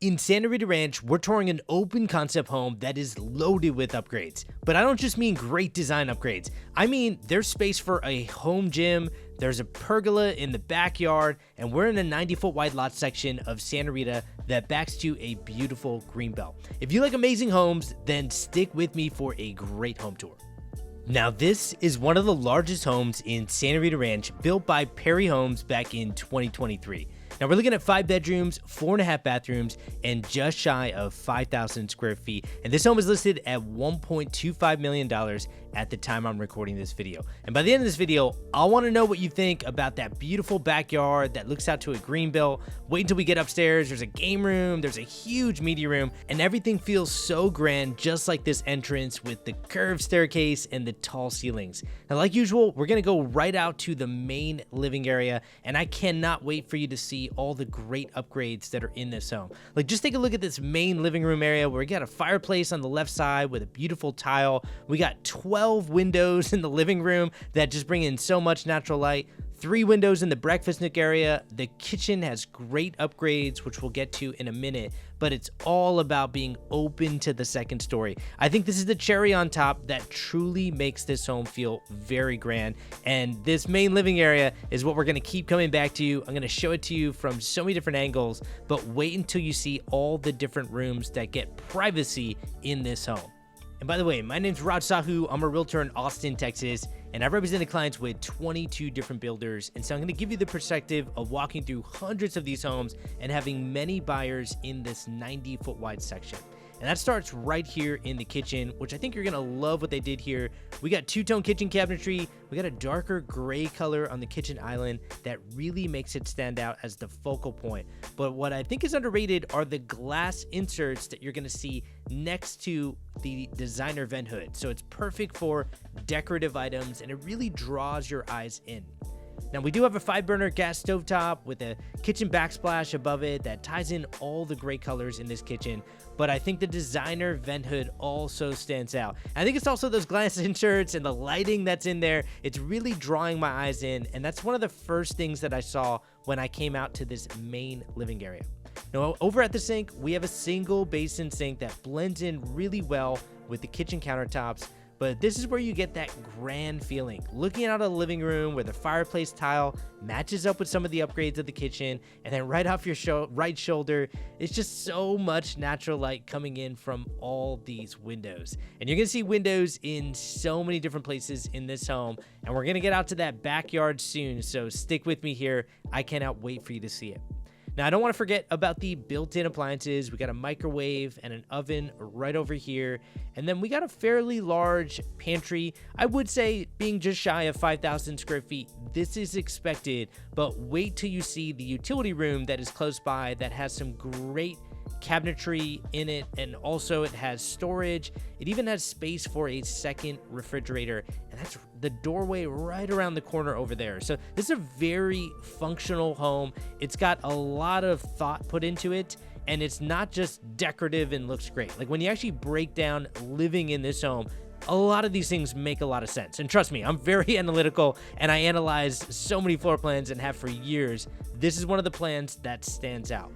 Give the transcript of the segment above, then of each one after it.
In Santa Rita Ranch, we're touring an open concept home that is loaded with upgrades. But I don't just mean great design upgrades. I mean, there's space for a home gym, there's a pergola in the backyard, and we're in a 90-foot wide lot section of Santa Rita that backs to a beautiful greenbelt. If you like amazing homes, then stick with me for a great home tour. Now, this is one of the largest homes in Santa Rita Ranch, built by Perry Homes back in 2023. Now, we're looking at 5 bedrooms, 4.5 bathrooms, and just shy of 5,000 square feet. And this home is listed at $1.25 million at the time I'm recording this video. And by the end of this video, I want to know what you think about that beautiful backyard that looks out to a greenbelt. Wait until we get upstairs. There's a game room, there's a huge media room, and everything feels so grand, just like this entrance with the curved staircase and the tall ceilings. Now, like usual, we're going to go right out to the main living area, and I cannot wait for you to see all the great upgrades that are in this home. Like, just take a look at this main living room area where we got a fireplace on the left side with a beautiful tile. We got 12 windows in the living room that just bring in so much natural light. 3 windows in the breakfast nook area. The kitchen has great upgrades, which we'll get to in a minute, but it's all about being open to the second story. I think this is the cherry on top that truly makes this home feel very grand, and this main living area is what we're going to keep coming back to. I'm going to show it to you from so many different angles, but wait until you see all the different rooms that get privacy in this home. And by the way, my name's Raj Sahu. I'm a realtor in Austin, Texas, and I've represented clients with 22 different builders. And so I'm going to give you the perspective of walking through hundreds of these homes and having many buyers in this 90-foot wide section. And that starts right here in the kitchen, which I think you're going to love what they did here. We got two-tone kitchen cabinetry. We got a darker gray color on the kitchen island that really makes it stand out as the focal point. But what I think is underrated are the glass inserts that you're going to see next to the designer vent hood. So it's perfect for decorative items, and it really draws your eyes in. Now, we do have a 5-burner gas stovetop with a kitchen backsplash above it that ties in all the great colors in this kitchen, but I think the designer vent hood also stands out. I think it's also those glass inserts and the lighting that's in there. It's really drawing my eyes in, and that's one of the first things that I saw when I came out to this main living area. Now, over at the sink, we have a single basin sink that blends in really well with the kitchen countertops. But this is where you get that grand feeling. Looking out of the living room where the fireplace tile matches up with some of the upgrades of the kitchen, and then right off your right shoulder, it's just so much natural light coming in from all these windows. And you're gonna see windows in so many different places in this home, and we're gonna get out to that backyard soon, so stick with me here. I cannot wait for you to see it. Now, I don't want to forget about the built-in appliances. We got a microwave and an oven right over here. And then we got a fairly large pantry. I would say being just shy of 5,000 square feet, this is expected, but wait till you see the utility room that is close by that has some great cabinetry in it, and also it has storage. It even has space for a second refrigerator, and that's the doorway right around the corner over there. So this is a very functional home. It's got a lot of thought put into it, and it's not just decorative and looks great. Like, when you actually break down living in this home, a lot of these things make a lot of sense. And trust me, I'm very analytical, and I analyze so many floor plans and have for years. This is one of the plans that stands out.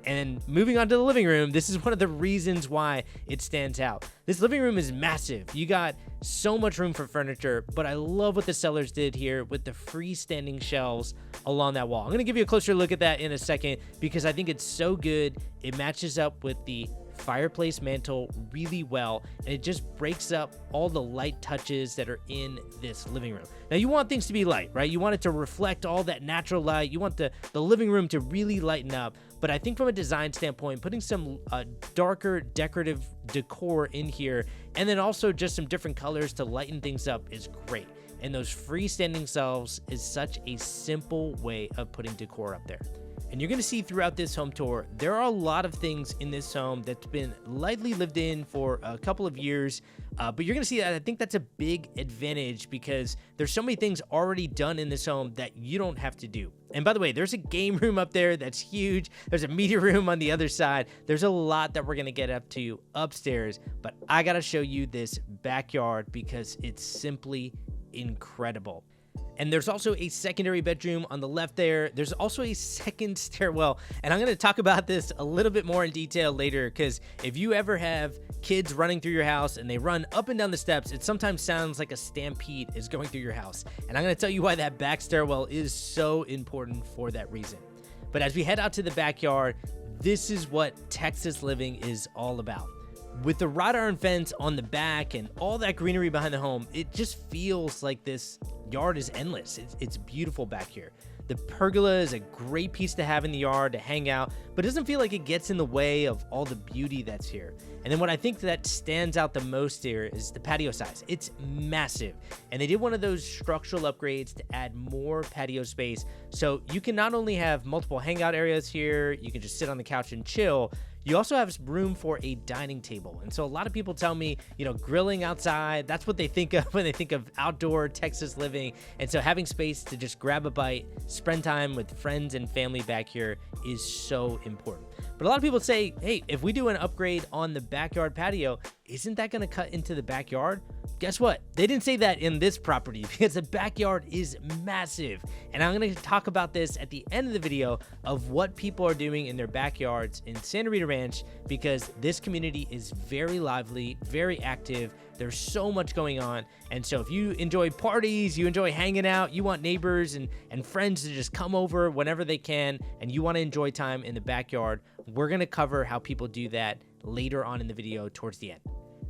And moving on to the living room, this is one of the reasons why it stands out. This living room is massive. You got so much room for furniture, but I love what the sellers did here with the freestanding shelves along that wall. I'm going to give you a closer look at that in a second because I think it's so good. It matches up with the fireplace mantle really well, and it just breaks up all the light touches that are in this living room. Now, you want things to be light, right? You want it to reflect all that natural light. You want the living room to really lighten up. But I think from a design standpoint, putting some darker decorative decor in here, and then also just some different colors to lighten things up is great. And those freestanding shelves is such a simple way of putting decor up there. And you're going to see throughout this home tour, there are a lot of things in this home that's been lightly lived in for a couple of years, but you're going to see that I think that's a big advantage because there's so many things already done in this home that you don't have to do. And by the way, there's a game room up there that's huge. There's a media room on the other side. There's a lot that we're going to get up to upstairs, but I got to show you this backyard because it's simply incredible. And there's also a secondary bedroom on the left there. There's also a second stairwell. And I'm going to talk about this a little bit more in detail later, because if you ever have kids running through your house and they run up and down the steps, it sometimes sounds like a stampede is going through your house. And I'm going to tell you why that back stairwell is so important for that reason. But as we head out to the backyard, this is what Texas living is all about. With the wrought iron fence on the back and all that greenery behind the home, it just feels like this yard is endless. It's beautiful back here. The pergola is a great piece to have in the yard to hang out, but it doesn't feel like it gets in the way of all the beauty that's here. And then what I think that stands out the most here is the patio size. It's massive. And they did one of those structural upgrades to add more patio space. So you can not only have multiple hangout areas here, you can just sit on the couch and chill. You also have room for a dining table. And so a lot of people tell me, grilling outside, that's what they think of when they think of outdoor Texas living. And so having space to just grab a bite, spend time with friends and family back here is so important. But a lot of people say, hey, if we do an upgrade on the backyard patio, isn't that going to cut into the backyard? Guess what? They didn't say that in this property because the backyard is massive. And I'm going to talk about this at the end of the video of what people are doing in their backyards in Santa Rita Ranch, because this community is very lively, very active. There's so much going on. And so if you enjoy parties, you enjoy hanging out, you want neighbors and friends to just come over whenever they can, and you want to enjoy time in the backyard, we're going to cover how people do that later on in the video towards the end.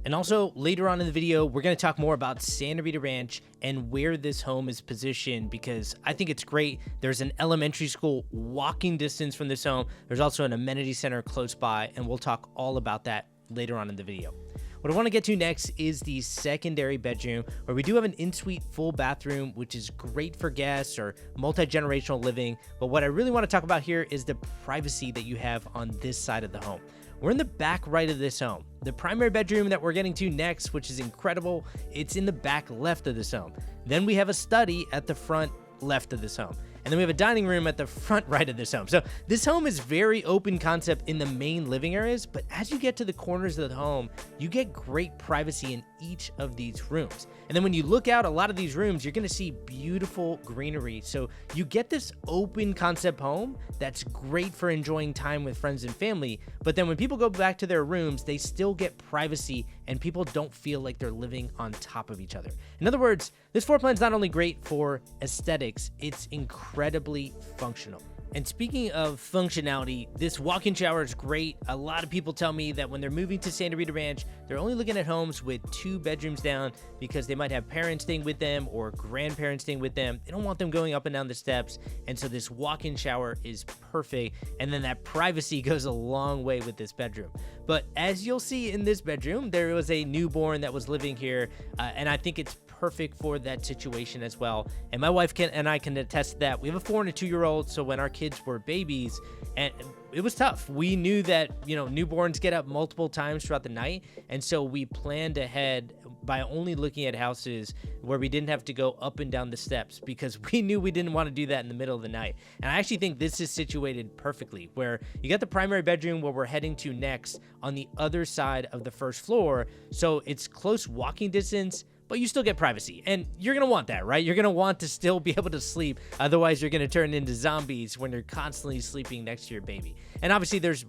And also later on in the video, we're going to talk more about Santa Rita Ranch and where this home is positioned, because I think it's great. There's an elementary school walking distance from this home. There's also an amenity center close by, and we'll talk all about that later on in the video. What I want to get to next is the secondary bedroom, where we do have an in-suite full bathroom, which is great for guests or multi-generational living. But what I really want to talk about here is the privacy that you have on this side of the home. We're in the back right of this home. The primary bedroom that we're getting to next, which is incredible, it's in the back left of this home. Then we have a study at the front left of this home. And then we have a dining room at the front right of this home. So this home is very open concept in the main living areas, but as you get to the corners of the home, you get great privacy in each of these rooms. And then when you look out a lot of these rooms, you're gonna see beautiful greenery. So you get this open concept home that's great for enjoying time with friends and family. But then when people go back to their rooms, they still get privacy and people don't feel like they're living on top of each other. In other words, this floor plan is not only great for aesthetics, it's incredibly functional. And speaking of functionality, this walk-in shower is great. A lot of people tell me that when they're moving to Santa Rita Ranch, they're only looking at homes with 2 bedrooms down because they might have parents staying with them or grandparents staying with them. They don't want them going up and down the steps. And so this walk-in shower is perfect. And then that privacy goes a long way with this bedroom. But as you'll see in this bedroom, there was a newborn that was living here. And I think it's perfect for that situation as well. And my wife and I can attest to that. We have a 4 and a 2-year-old, so when our kids were babies, and it was tough. We knew that, newborns get up multiple times throughout the night, and so we planned ahead by only looking at houses where we didn't have to go up and down the steps, because we knew we didn't want to do that in the middle of the night. And I actually think this is situated perfectly, where you got the primary bedroom where we're heading to next on the other side of the first floor, so it's close walking distance, but you still get privacy. And you're gonna want that, right? You're gonna want to still be able to sleep. Otherwise, you're gonna turn into zombies when you're constantly sleeping next to your baby. And obviously, there's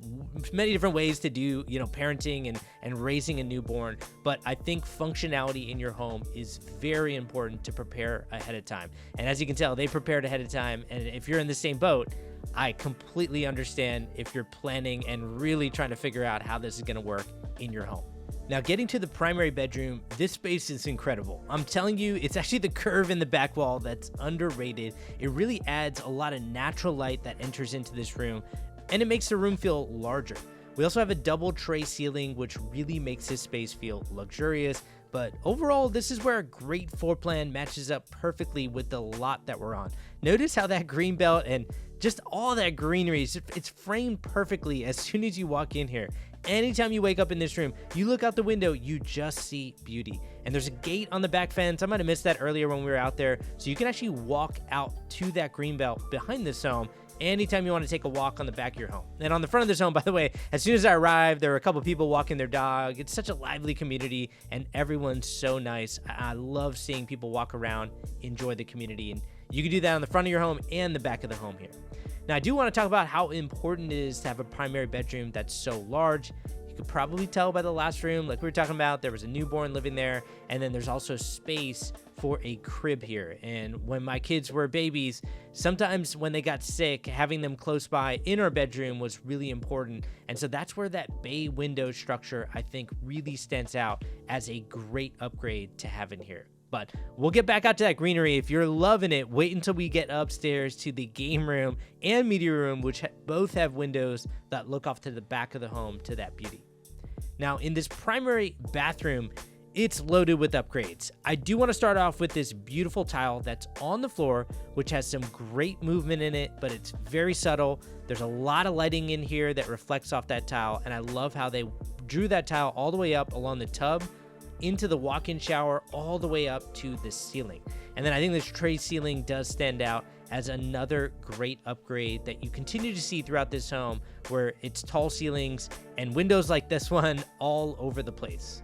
many different ways to do, parenting and raising a newborn. But I think functionality in your home is very important to prepare ahead of time. And as you can tell, they prepared ahead of time. And if you're in the same boat, I completely understand if you're planning and really trying to figure out how this is gonna work in your home. Now, getting to the primary bedroom, this space is incredible. I'm telling you, it's actually the curve in the back wall that's underrated. It really adds a lot of natural light that enters into this room, and it makes the room feel larger. We also have a double tray ceiling, which really makes this space feel luxurious. But overall, this is where a great floor plan matches up perfectly with the lot that we're on. Notice how that green belt and just all that greenery, it's framed perfectly as soon as you walk in here. Anytime you wake up in this room, you look out the window, you just see beauty. And there's a gate on the back fence. I might have missed that earlier when we were out there. So you can actually walk out to that green belt behind this home anytime you want to take a walk on the back of your home. And on the front of this home, by the way, as soon as I arrived, there were a couple people walking their dog. It's such a lively community, and everyone's so nice. I love seeing people walk around, enjoy the community, and you can do that on the front of your home and the back of the home here. Now, I do want to talk about how important it is to have a primary bedroom that's so large. You could probably tell by the last room, like we were talking about, there was a newborn living there, and then there's also space for a crib here. And when my kids were babies, sometimes when they got sick, having them close by in our bedroom was really important. And so that's where that bay window structure, I think, really stands out as a great upgrade to have in here. But we'll get back out to that greenery. If you're loving it, wait until we get upstairs to the game room and media room, which both have windows that look off to the back of the home to that beauty. Now, in this primary bathroom, it's loaded with upgrades. I do want to start off with this beautiful tile that's on the floor, which has some great movement in it, but it's very subtle. There's a lot of lighting in here that reflects off that tile, and I love how they drew that tile all the way up along the tub, into the walk-in shower, all the way up to the ceiling. And then I think this tray ceiling does stand out as another great upgrade that you continue to see throughout this home, where it's tall ceilings and windows like this one all over the place.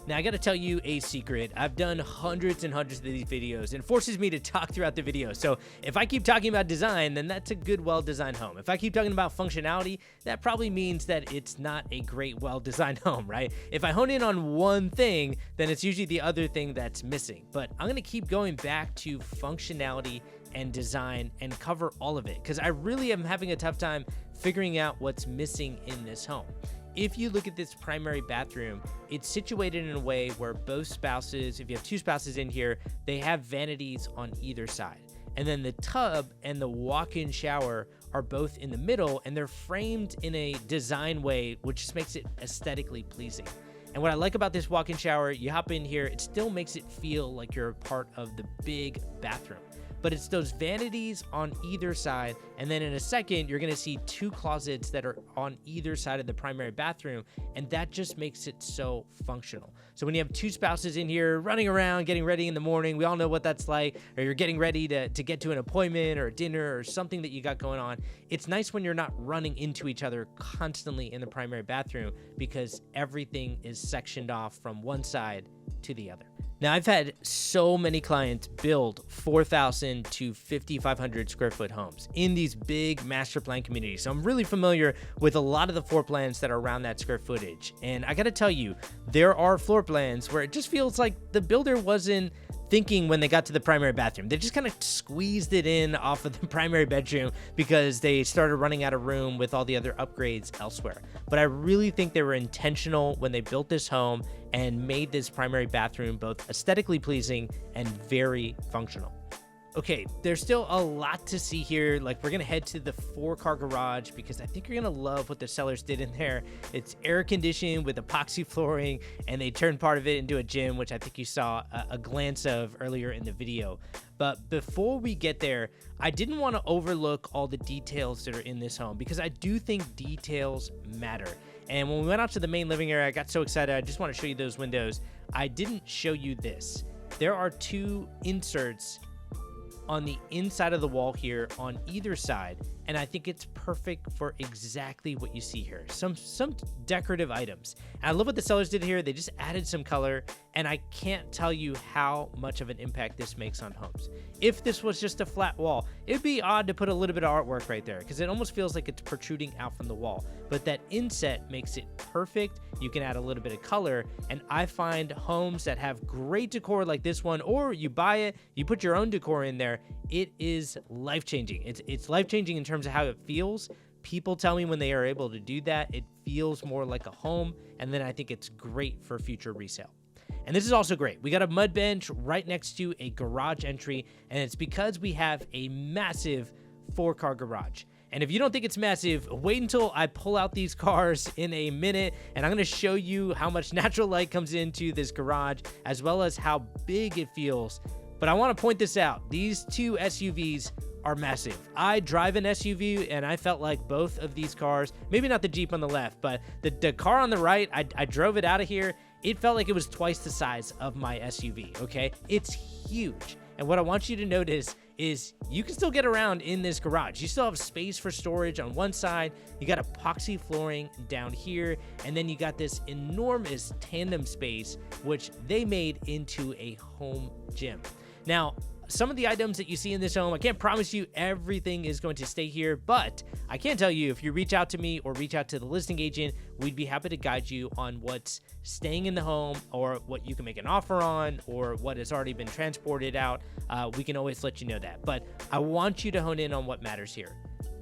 Now, I gotta tell you a secret. I've done hundreds and hundreds of these videos, and it forces me to talk throughout the video. So if I keep talking about design, then that's a good, well-designed home. If I keep talking about functionality, that probably means that it's not a great, well-designed home, right? If I hone in on one thing, then it's usually the other thing that's missing. But I'm gonna keep going back to functionality and design and cover all of it, because I really am having a tough time figuring out what's missing in this home. If you look at this primary bathroom, it's situated in a way where both spouses, if you have two spouses in here, they have vanities on either side. And then the tub and the walk-in shower are both in the middle, and they're framed in a design way which just makes it aesthetically pleasing. And what I like about this walk-in shower, you hop in here, it still makes it feel like you're a part of the big bathroom. But it's those vanities on either side, and then in a second, you're gonna see two closets that are on either side of the primary bathroom, and that just makes it so functional. So when you have two spouses in here running around, getting ready in the morning, we all know what that's like, or you're getting ready to get to an appointment or a dinner or something that you got going on, it's nice when you're not running into each other constantly in the primary bathroom, because everything is sectioned off from one side to the other. Now, I've had so many clients build 4,000 to 5,500 square foot homes in these big master plan communities. So I'm really familiar with a lot of the floor plans that are around that square footage. And I got to tell you, there are floor plans where it just feels like the builder wasn't thinking when they got to the primary bathroom. They just kind of squeezed it in off of the primary bedroom because they started running out of room with all the other upgrades elsewhere. But I really think they were intentional when they built this home and made this primary bathroom both aesthetically pleasing and very functional. Okay, there's still a lot to see here. Like, we're gonna head to the 4-car garage because I think you're gonna love what the sellers did in there. It's air conditioned with epoxy flooring, and they turned part of it into a gym, which I think you saw a glance of earlier in the video. But before we get there, I didn't want to overlook all the details that are in this home, because I do think details matter. And when we went out to the main living area, I got so excited. I just want to show you those windows. I didn't show you this. There are two inserts on the inside of the wall here on either side, and I think it's perfect for exactly what you see here. Some decorative items. And I love what the sellers did here. They just added some color, and I can't tell you how much of an impact this makes on homes. If this was just a flat wall, it'd be odd to put a little bit of artwork right there, because it almost feels like it's protruding out from the wall. But that inset makes it perfect. You can add a little bit of color, and I find homes that have great decor like this one, or you buy it, you put your own decor in there, it is life-changing. It's life-changing in terms of how it feels. People tell me when they are able to do that, it feels more like a home, and then I think it's great for future resale. And this is also great. We got a mud bench right next to a garage entry, and it's because we have a massive 4-car garage. And if you don't think it's massive, wait until I pull out these cars in a minute, and I'm gonna show you how much natural light comes into this garage, as well as how big it feels. But I wanna point this out. These two SUVs are massive. I drive an SUV, and I felt like both of these cars, maybe not the Jeep on the left, but the car on the right, I drove it out of here. It felt like it was twice the size of my SUV, okay? It's huge. And what I want you to notice is you can still get around in this garage. You still have space for storage on one side. You got epoxy flooring down here, and then you got this enormous tandem space, which they made into a home gym. Now, some of the items that you see in this home, I can't promise you everything is going to stay here, but I can tell you if you reach out to me or reach out to the listing agent, we'd be happy to guide you on what's staying in the home or what you can make an offer on or what has already been transported out. We can always let you know that, but I want you to hone in on what matters here.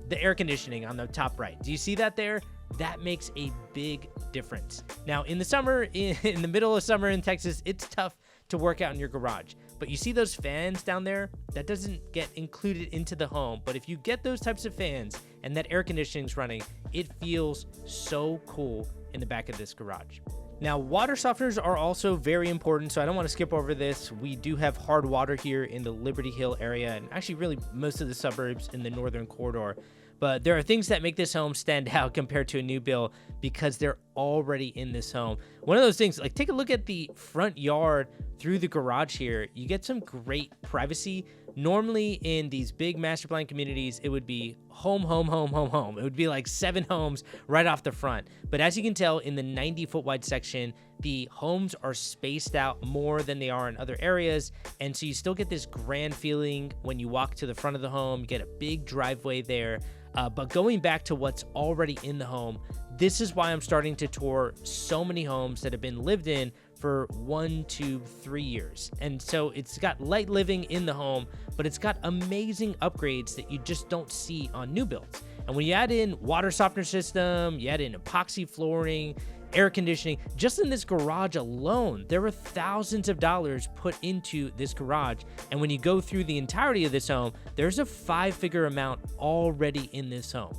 The air conditioning on the top right. Do you see that there? That makes a big difference. Now, in the summer, in the middle of summer in Texas, it's tough to work out in your garage. But you see those fans down there? That doesn't get included into the home. But if you get those types of fans and that air conditioning's running, it feels so cool in the back of this garage. Now, water softeners are also very important, so I don't want to skip over this. We do have hard water here in the Liberty Hill area, and actually really most of the suburbs in the northern corridor. But there are things that make this home stand out compared to a new build because they're already in this home. One of those things, like take a look at the front yard through the garage here. You get some great privacy. Normally in these big master plan communities, it would be home. It would be like 7 homes right off the front. But as you can tell in the 90-foot wide section, the homes are spaced out more than they are in other areas. And so you still get this grand feeling when you walk to the front of the home, you get a big driveway there. But going back to what's already in the home, this is why I'm starting to tour so many homes that have been lived in for 1 to 3 years. And so it's got light living in the home, but it's got amazing upgrades that you just don't see on new builds. And when you add in water softener system, you add in epoxy flooring, air conditioning, just in this garage alone, there were thousands of dollars put into this garage. And when you go through the entirety of this home, there's a 5-figure amount already in this home.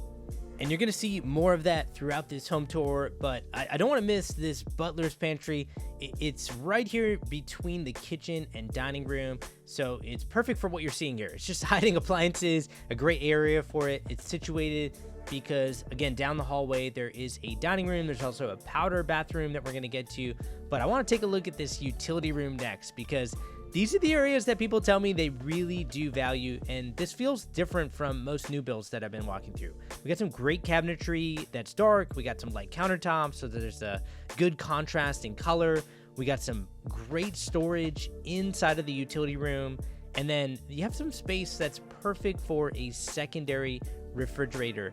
And you're gonna see more of that throughout this home tour, but I don't wanna miss this butler's pantry. It's right here between the kitchen and dining room, so it's perfect for what you're seeing here. It's just hiding appliances, a great area for it. It's situated because, again, down the hallway, there is a dining room. There's also a powder bathroom that we're gonna get to, but I wanna take a look at this utility room next because these are the areas that people tell me they really do value, and this feels different from most new builds that I've been walking through. We got some great cabinetry that's dark. We got some light countertops, so there's a good contrast in color. We got some great storage inside of the utility room, and then you have some space that's perfect for a secondary refrigerator.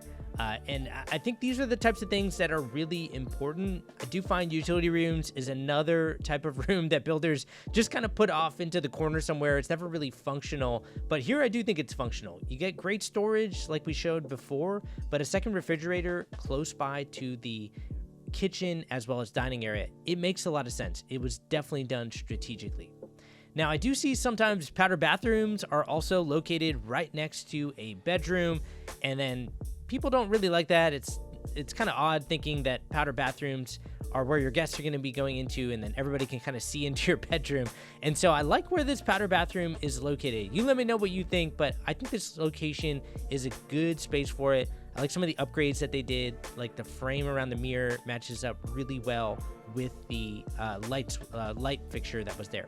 And I think these are the types of things that are really important. I do find utility rooms is another type of room that builders just kind of put off into the corner somewhere. It's never really functional, but here I do think it's functional. You get great storage like we showed before, but a second refrigerator close by to the kitchen as well as dining area, it makes a lot of sense. It was definitely done strategically. Now, I do see sometimes powder bathrooms are also located right next to a bedroom, and then people don't really like that. It's kind of odd thinking that powder bathrooms are where your guests are going to be going into, and then everybody can kind of see into your bedroom. And so I like where this powder bathroom is located. You let me know what you think, but I think this location is a good space for it. I like some of the upgrades that they did, like the frame around the mirror matches up really well with the light fixture that was there.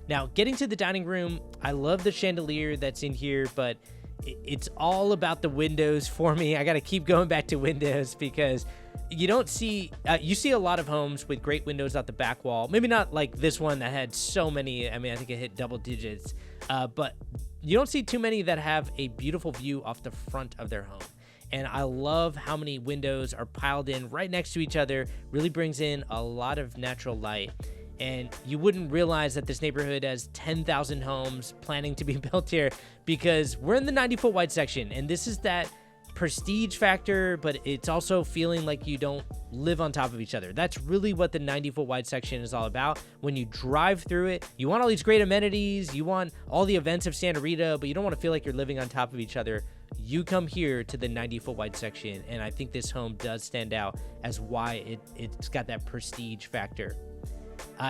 Now, getting to the dining room, I love the chandelier that's in here, but it's all about the windows for me. I got to keep going back to windows because you don't see, you see a lot of homes with great windows out the back wall. Maybe not like this one that had so many. I mean, I think it hit double digits, but you don't see too many that have a beautiful view off the front of their home. And I love how many windows are piled in right next to each other. Really brings in a lot of natural light. And you wouldn't realize that this neighborhood has 10,000 homes planning to be built here because we're in the 90-foot wide section. And this is that prestige factor, but it's also feeling like you don't live on top of each other. That's really what the 90-foot wide section is all about. When you drive through it, you want all these great amenities, you want all the events of Santa Rita, but you don't want to feel like you're living on top of each other. You come here to the 90-foot wide section, and I think this home does stand out as why it's got that prestige factor.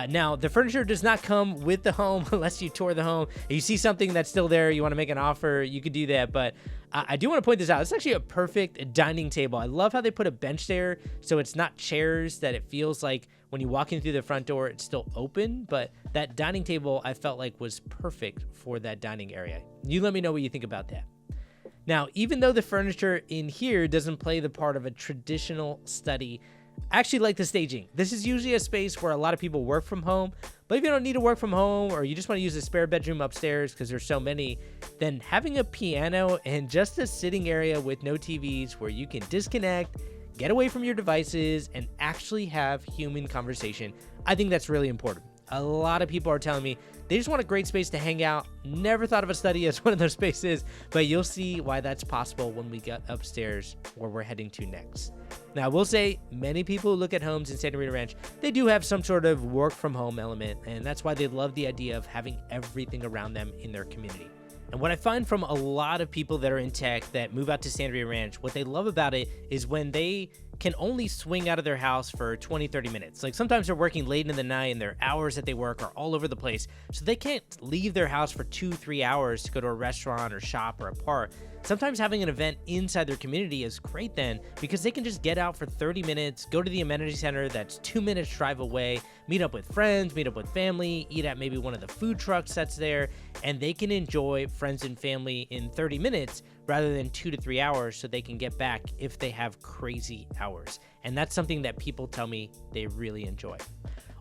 Now, the furniture does not come with the home unless you tour the home. If you see something that's still there, you want to make an offer, you could do that. But I do want to point this out. It's actually a perfect dining table. I love how they put a bench there, so it's not chairs, that it feels like when you walk in through the front door, it's still open. But that dining table, I felt like was perfect for that dining area. You let me know what you think about that. Now, even though the furniture in here doesn't play the part of a traditional study, I actually like the staging. This is usually a space where a lot of people work from home, but if you don't need to work from home or you just want to use a spare bedroom upstairs because there's so many, then having a piano and just a sitting area with no TVs where you can disconnect, get away from your devices, and actually have human conversation, I think that's really important. A lot of people are telling me they just want a great space to hang out. Never thought of a study as one of those spaces, but you'll see why that's possible when we get upstairs where we're heading to next. Now, I will say many people who look at homes in Santa Rita Ranch, they do have some sort of work from home element, and that's why they love the idea of having everything around them in their community. And what I find from a lot of people that are in tech that move out to Santa Rita Ranch, what they love about it is when they can only swing out of their house for 20, 30 minutes. Like sometimes they're working late in the night and their hours that they work are all over the place. So they can't leave their house for 2-3 hours to go to a restaurant or shop or a park. Sometimes having an event inside their community is great then, because they can just get out for 30 minutes, go to the amenity center that's 2 minutes drive away, meet up with friends, meet up with family, eat at maybe one of the food trucks that's there, and they can enjoy friends and family in 30 minutes rather than 2 to 3 hours, so they can get back if they have crazy hours. And that's something that people tell me they really enjoy.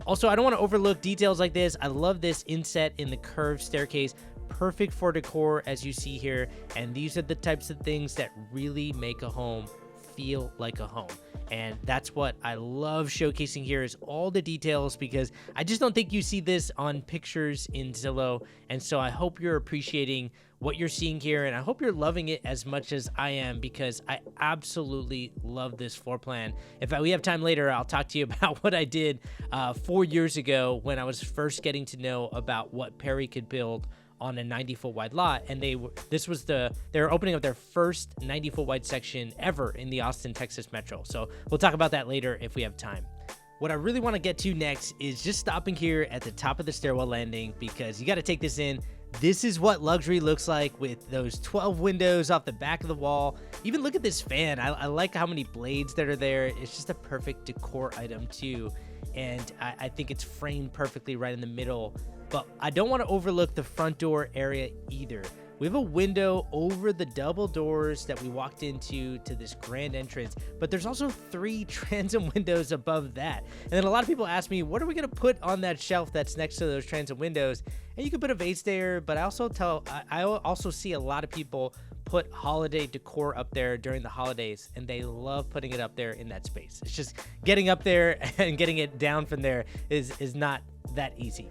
Also, I don't want to overlook details like this. I love this inset in the curved staircase. Perfect for decor, as you see here. And these are the types of things that really make a home feel like a home. And that's what I love showcasing here, is all the details, because I just don't think you see this on pictures in Zillow. And so I hope you're appreciating what you're seeing here, and I hope you're loving it as much as I am, because I absolutely love this floor plan. If we have time later, I'll talk to you about what I did 4 years ago when I was first getting to know about what Perry could build on a 90-foot wide lot. And they were opening up their first 90-foot wide section ever in the Austin, Texas metro. So we'll talk about that later if we have time. What I really want to get to next is just stopping here at the top of the stairwell landing, because you got to take this in. This is what luxury looks like, with those 12 windows off the back of the wall. Even look at this fan. I like how many blades that are there. It's just a perfect decor item too. And I think it's framed perfectly right in the middle. But I don't want to overlook the front door area either. We have a window over the double doors that we walked into to this grand entrance, but there's also 3 transom windows above that. And then a lot of people ask me, what are we going to put on that shelf that's next to those transom windows? And you can put a vase there, but I also see a lot of people put holiday decor up there during the holidays, and they love putting it up there in that space. It's just getting up there and getting it down from there is not that easy.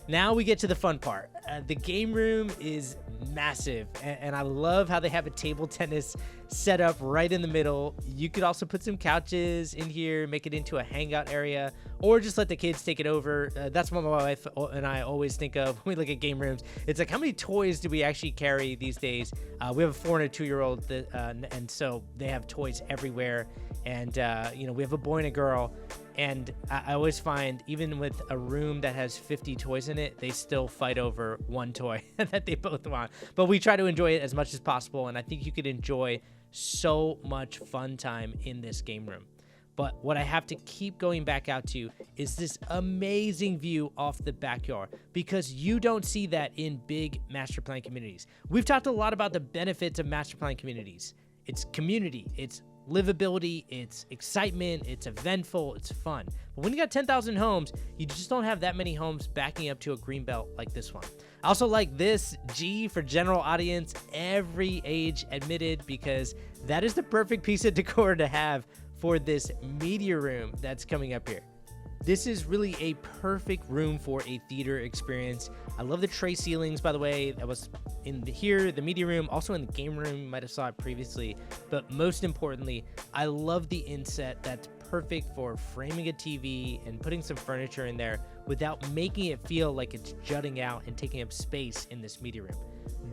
Now we get to the fun part. The game room is massive, and I love how they have a table tennis set up right in the middle. You could also put some couches in here, make it into a hangout area, or just let the kids take it over. That's what my wife and I always think of when we look at game rooms. It's like, how many toys do we actually carry these days? We have a 4 and a 2-year-old, and so they have toys everywhere. And we have a boy and a girl. And I always find, even with a room that has 50 toys in it, they still fight over one toy that they both want. But we try to enjoy it as much as possible, and I think you could enjoy so much fun time in this game room. But what I have to keep going back out to is this amazing view off the backyard, because you don't see that in big master plan communities. We've talked a lot about the benefits of master plan communities. It's community, it's livability, it's excitement, it's eventful, it's fun. But when you got 10,000 homes, you just don't have that many homes backing up to a greenbelt like this one. I also like this G for general audience, every age admitted, because that is the perfect piece of decor to have for this media room that's coming up here. This is really a perfect room for a theater experience. I love the tray ceilings, by the way. That was in the media room, also in the game room. You might have saw it previously. But most importantly, I love the inset that's perfect for framing a TV and putting some furniture in there without making it feel like it's jutting out and taking up space in this media room.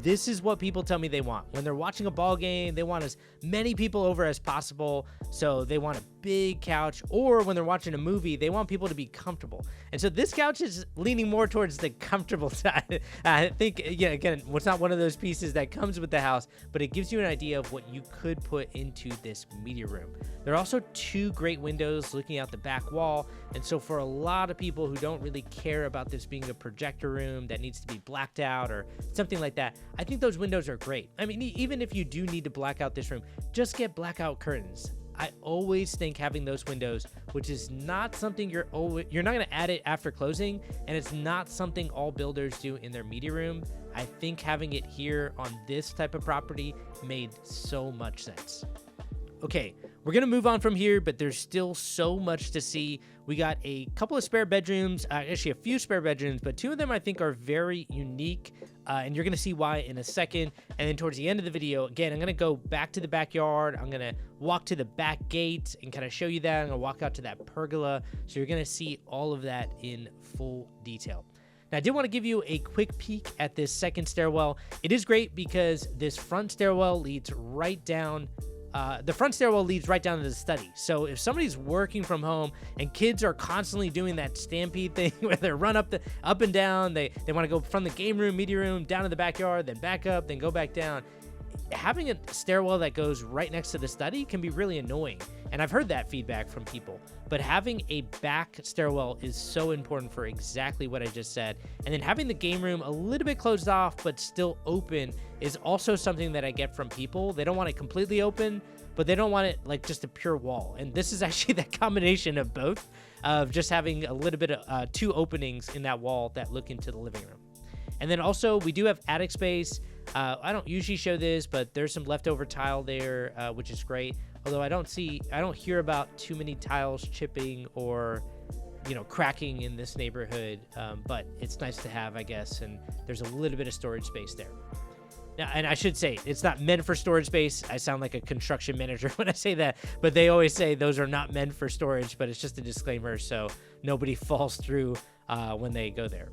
This is what people tell me they want. When they're watching a ball game, they want as many people over as possible, so they want a big couch, or when they're watching a movie, they want people to be comfortable. And so this couch is leaning more towards the comfortable side. I think, again, it's not one of those pieces that comes with the house, but it gives you an idea of what you could put into this media room. There are also 2 great windows looking out the back wall, and so for a lot of people who don't really care about this being a projector room that needs to be blacked out or something like that, I think those windows are great. I mean, even if you do need to black out this room, just get blackout curtains. I always think having those windows, which is not something you're not going to add it after closing, and it's not something all builders do in their media room. I think having it here on this type of property made so much sense. Okay, we're going to move on from here, but there's still so much to see. We got a couple of spare bedrooms, actually a few spare bedrooms, but 2 of them I think are very unique, and you're going to see why in a second. And then towards the end of the video, again, I'm going to go back to the backyard. I'm going to walk to the back gate and kind of show you that. I'm going to walk out to that pergola, so you're going to see all of that in full detail. Now, I did want to give you a quick peek at this second stairwell. It is great because this front stairwell leads right down. The front stairwell leads right down to the study. So if somebody's working from home and kids are constantly doing that stampede thing where they run up and down, they want to go from the game room, media room, down to the backyard, then back up, then go back down. Having a stairwell that goes right next to the study can be really annoying. And I've heard that feedback from people. But having a back stairwell is so important for exactly what I just said. And then having the game room a little bit closed off but still open is also something that I get from people. They don't want it completely open, but they don't want it like just a pure wall. And this is actually that combination of both, of just having a little bit of 2 openings in that wall that look into the living room. And then also we do have attic space. I don't usually show this, but there's some leftover tile there, which is great. Although I don't hear about too many tiles chipping or, cracking in this neighborhood. But it's nice to have, I guess. And there's a little bit of storage space there. Now, and I should say, it's not meant for storage space. I sound like a construction manager when I say that, but they always say those are not meant for storage, but it's just a disclaimer so nobody falls through when they go there.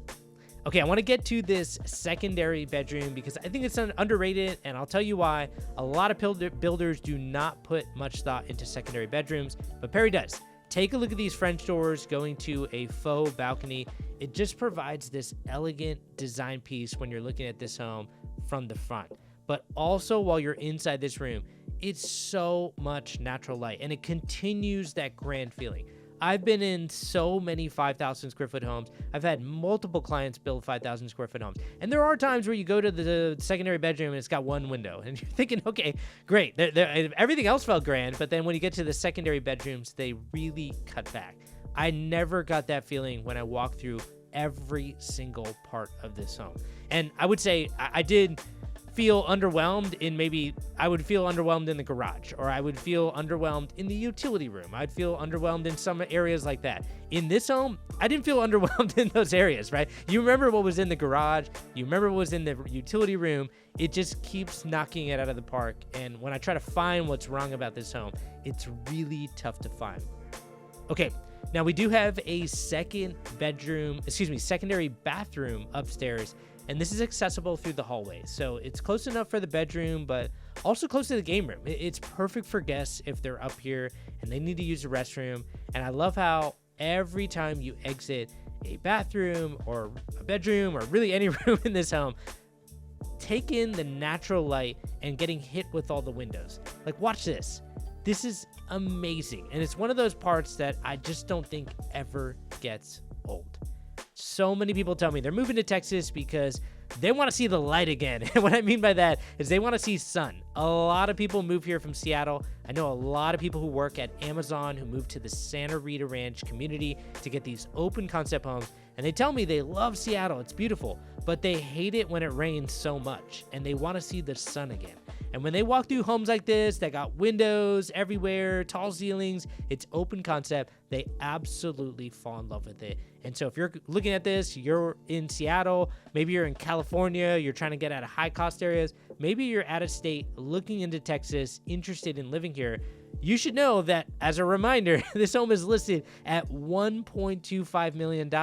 Okay, I want to get to this secondary bedroom because I think it's underrated, and I'll tell you why. A lot of builders do not put much thought into secondary bedrooms, but Perry does. Take a look at these French doors going to a faux balcony. It just provides this elegant design piece when you're looking at this home from the front. But also while you're inside this room, it's so much natural light, and it continues that grand feeling. I've been in so many 5,000 square foot homes. I've had multiple clients build 5,000 square foot homes. And there are times where you go to the secondary bedroom and it's got 1 window. And you're thinking, okay, great. Everything else felt grand. But then when you get to the secondary bedrooms, they really cut back. I never got that feeling when I walked through every single part of this home. And I would say I did feel underwhelmed I would feel underwhelmed in the garage, or I would feel underwhelmed in the utility room. I'd feel underwhelmed in some areas like that. In this home, I didn't feel underwhelmed in those areas, right? You remember what was in the garage, you remember what was in the utility room. It just keeps knocking it out of the park. And when I try to find what's wrong about this home, it's really tough to find. Okay, now we do have a secondary bathroom upstairs. And this is accessible through the hallway. So it's close enough for the bedroom, but also close to the game room. It's perfect for guests if they're up here and they need to use the restroom. And I love how every time you exit a bathroom or a bedroom or really any room in this home, take in the natural light and getting hit with all the windows. Like, watch this. This is amazing. And it's one of those parts that I just don't think ever gets old. So many people tell me they're moving to Texas because they want to see the light again. And what I mean by that is they want to see sun. A lot of people move here from Seattle. I know a lot of people who work at Amazon who move to the Santa Rita Ranch community to get these open concept homes. And they tell me they love Seattle. It's beautiful, but they hate it when it rains so much and they want to see the sun again. And when they walk through homes like this that got windows everywhere, tall ceilings, it's open concept, they absolutely fall in love with it. And so if you're looking at this, you're in Seattle, maybe you're in California, you're trying to get out of high cost areas, maybe you're out of state looking into Texas, interested in living here, you should know that, as a reminder, this home is listed at $1.25 million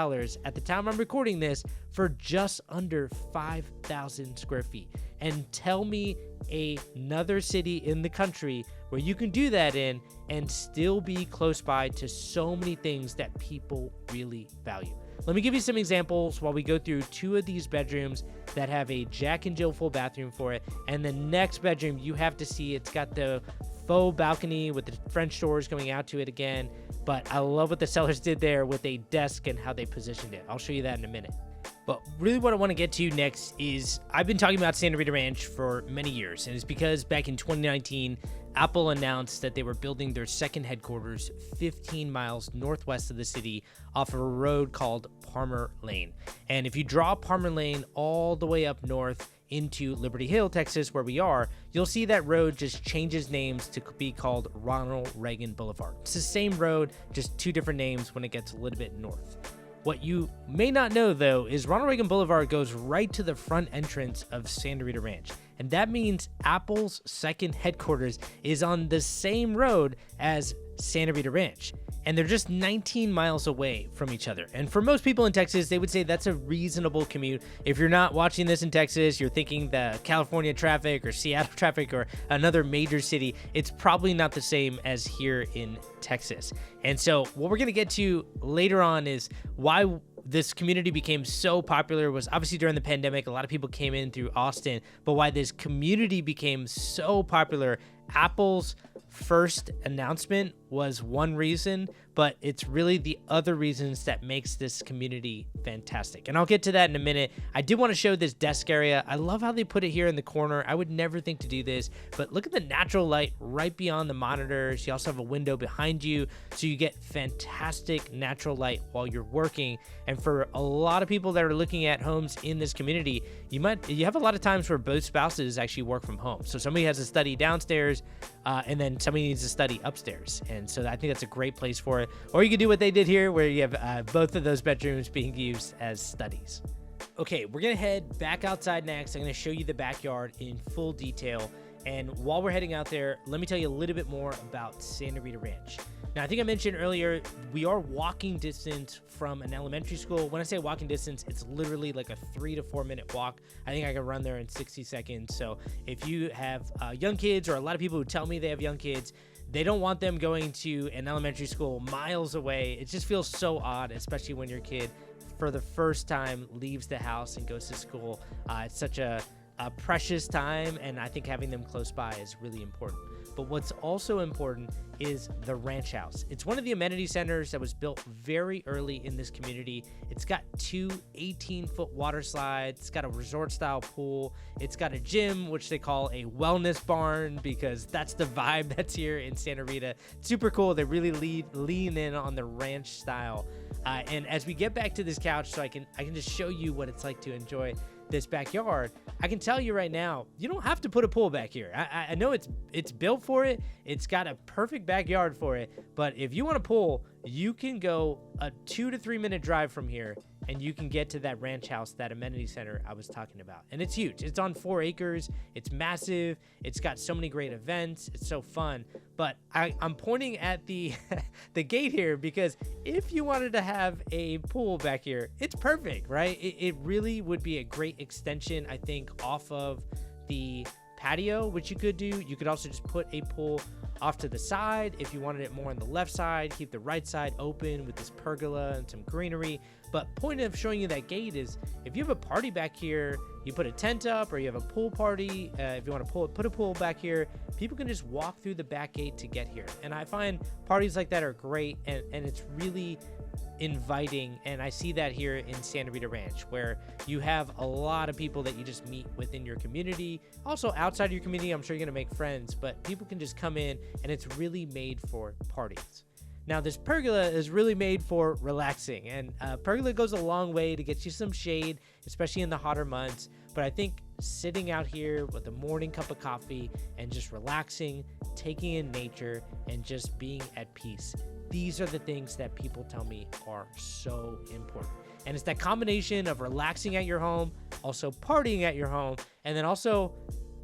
at the time I'm recording this for just under 5,000 square feet. And tell me another city in the country where you can do that in and still be close by to so many things that people really value. Let me give you some examples while we go through two of these bedrooms that have a Jack and Jill full bathroom for it. And the next bedroom, you have to see, it's got the faux balcony with the French doors going out to it again. But I love what the sellers did there with a desk and how they positioned it. I'll show you that in a minute. But really what I want to get to next is, I've been talking about Santa Rita Ranch for many years, and it's because back in 2019, Apple announced that they were building their second headquarters 15 miles northwest of the city off of a road called Palmer Lane. And if you draw Palmer Lane all the way up north into Liberty Hill, Texas, where we are, you'll see that road just changes names to be called Ronald Reagan Boulevard. It's the same road, just two different names when it gets a little bit north. What you may not know, though, is Ronald Reagan Boulevard goes right to the front entrance of Santa Rita Ranch. And that means Apple's second headquarters is on the same road as Santa Rita Ranch. And they're just 19 miles away from each other. And for most people in Texas, they would say that's a reasonable commute. If you're not watching this in Texas, you're thinking the California traffic or Seattle traffic or another major city, it's probably not the same as here in Texas. And so what we're going to get to later on is why this community became so popular was obviously during the pandemic. A lot of people came in through Austin, but why this community became so popular, Apple's first announcement was one reason, but it's really the other reasons that makes this community fantastic. And I'll get to that in a minute. I did want to show this desk area. I love how they put it here in the corner. I would never think to do this, but look at the natural light right beyond the monitors. You also have a window behind you, so you get fantastic natural light while you're working. And for a lot of people that are looking at homes in this community, you have a lot of times where both spouses actually work from home. So somebody has a study downstairs, and then somebody needs a study upstairs. And so I think that's a great place for it. Or you could do what they did here, where you have both of those bedrooms being used as studies. Okay, we're going to head back outside next. I'm going to show you the backyard in full detail. And while we're heading out there, let me tell you a little bit more about Santa Rita Ranch. Now, I think I mentioned earlier, we are walking distance from an elementary school. When I say walking distance, it's literally like a 3 to 4 minute walk. I think I can run there in 60 seconds. So if you have young kids, or a lot of people who tell me they have young kids, they don't want them going to an elementary school miles away. It just feels so odd, especially when your kid, for the first time, leaves the house and goes to school. It's such a precious time, and I think having them close by is really important. But what's also important is the ranch house. It's one of the amenity centers that was built very early in this community. It's got two 18-foot water slides. It's got a resort-style pool. It's got a gym, which they call a wellness barn, because that's the vibe that's here in Santa Rita. Super cool. They really lean in on the ranch style. And as we get back to this couch, so I can just show you what it's like to enjoy this backyard, I can tell you right now, you don't have to put a pool back here. I know it's built for it. It's got a perfect backyard for it. But if you want a pool, you can go a 2 to 3 minute drive from here, and you can get to that ranch house, that amenity center I was talking about. And it's huge. It's on 4 acres. It's massive. It's got so many great events. It's so fun. But I'm pointing at the the gate here because if you wanted to have a pool back here, it's perfect, right? It really would be a great extension, I think, off of the patio, which you could do. You could also just put a pool off to the side if you wanted it more on the left side, keep the right side open with this pergola and some greenery. But point of showing you that gate is if you have a party back here, you put a tent up, or you have a pool party, if you want to put a pool back here, people can just walk through the back gate to get here. And I find parties like that are great, and it's really inviting. And I see that here in Santa Rita Ranch, where you have a lot of people that you just meet within your community. Also outside of your community, I'm sure you're going to make friends, but people can just come in, and it's really made for parties. Now, this pergola is really made for relaxing, and pergola goes a long way to get you some shade, especially in the hotter months. But I think sitting out here with a morning cup of coffee and just relaxing, taking in nature, and just being at peace, these are the things that people tell me are so important. And it's that combination of relaxing at your home, also partying at your home, and then also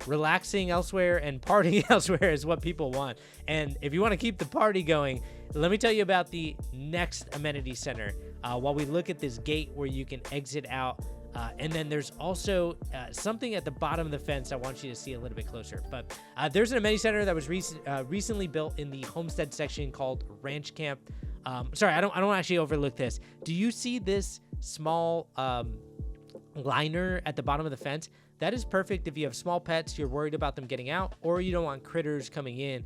relaxing elsewhere and partying elsewhere is what people want. And if you want to keep the party going, let me tell you about the next amenity center while we look at this gate where you can exit out. And then there's also something at the bottom of the fence I want you to see a little bit closer. But there's an amenity center that was recently built in the Homestead section called Ranch Camp. Sorry, I don't actually overlook this. Do you see this small liner at the bottom of the fence? That is perfect if you have small pets, you're worried about them getting out, or you don't want critters coming in.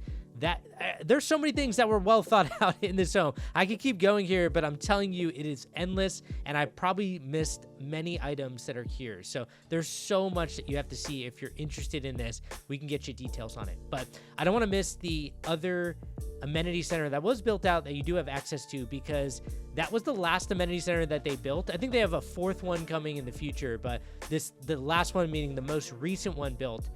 There's so many things that were well thought out in this home. I could keep going here, but I'm telling you, it is endless, and I probably missed many items that are here. So there's so much that you have to see. If you're interested in this, we can get you details on it. But I don't want to miss the other amenity center that was built out that you do have access to, because that was the last amenity center that they built. I think they have a fourth one coming in the future, but the last one, meaning the most recent one built,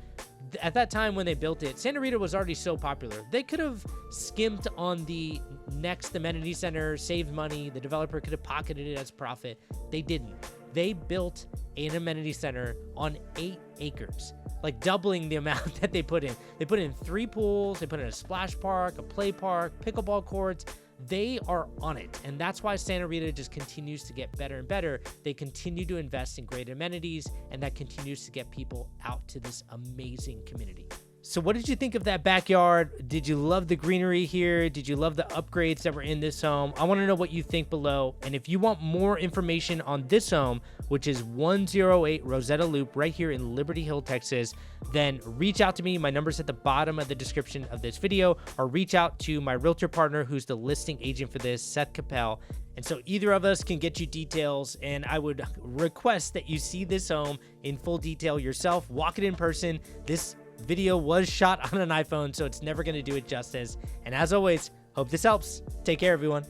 at that time when they built it, Santa Rita was already so popular. They could have skimped on the next amenity center, saved money. The developer could have pocketed it as profit. They didn't. They built an amenity center on 8 acres, like doubling the amount that they put in. They put in 3 pools. They put in a splash park, a play park, pickleball courts. They are on it, and that's why Santa Rita just continues to get better and better. They continue to invest in great amenities, and that continues to get people out to this amazing community. So what did you think of that backyard? Did you love the greenery here? Did you love the upgrades that were in this home? I want to know what you think below. And if you want more information on this home, which is 108 Rosetta Loop right here in Liberty Hill, Texas, then reach out to me. My number's at the bottom of the description of this video, or reach out to my realtor partner who's the listing agent for this, Seth Capel. And so either of us can get you details, and I would request that you see this home in full detail yourself. Walk it in person. This video was shot on an iPhone, so it's never going to do it justice. And as always, hope this helps. Take care, everyone.